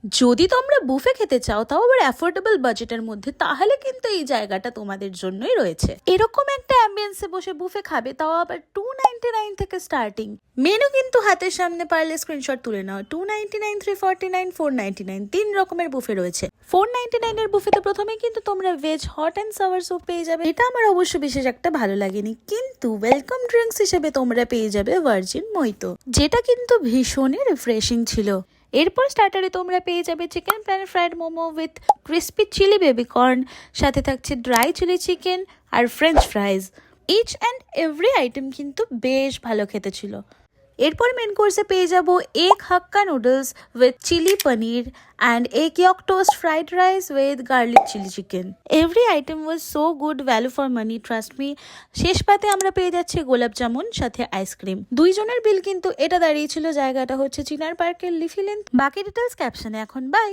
যদি তোমরা বুফে খেতে চাও তাও আবার অ্যাফোর্ডেবল বাজেটের মধ্যে, তাহলে কিন্তু এই জায়গাটা তোমাদের জন্যই রয়েছে। এরকম একটা অ্যাম্বিয়েন্সে বসে বুফে খাবে, তাও আবার 299 থেকে স্টার্টিং। মেনু কিন্তু হাতের সামনে, পারলে স্ক্রিনশট তুলে নাও। 299, 349, 499 তিন রকমের বুফে রয়েছে। 499 এর বুফেতে প্রথমে কিন্তু তোমরা veg hot and sour soup পেয়ে যাবে। এটা আমার অবশ্য বিশেষ একটা ভালো লাগেনি, কিন্তু ওয়েলকাম ড্রিঙ্কস হিসেবে তোমরা পেয়ে যাবে ভার্জিন মইতো, যেটা কিন্তু ভীষণই রিফ্রেশিং ছিল। এরপর স্টার্টারে তোমরা পেয়ে যাবে chicken pan fried momo with crispy chilli baby corn, সাথে থাকছে ড্রাই চিলি চিকেন আর French fries. Each and every item কিন্তু বেশ ভালো খেতে ছিল। এরপর মেন কোর্সে পেয়ে যাব egg Hakka noodles with chilli paneer and egg yolk toast fried rice with garlic chilli chicken. Every item was so good, value for money, trust me. শেষ পাতে আমরা পেয়ে যাচ্ছি গোলাপ জামুন সাথে আইসক্রিম। দুইজনের বিল কিন্তু এটা দাঁড়িয়েছিল, জায়গাটা হচ্ছে চিনার পার্কের লিফি লেন। বাকি ডিটেলস ক্যাপশনে। এখন বাই।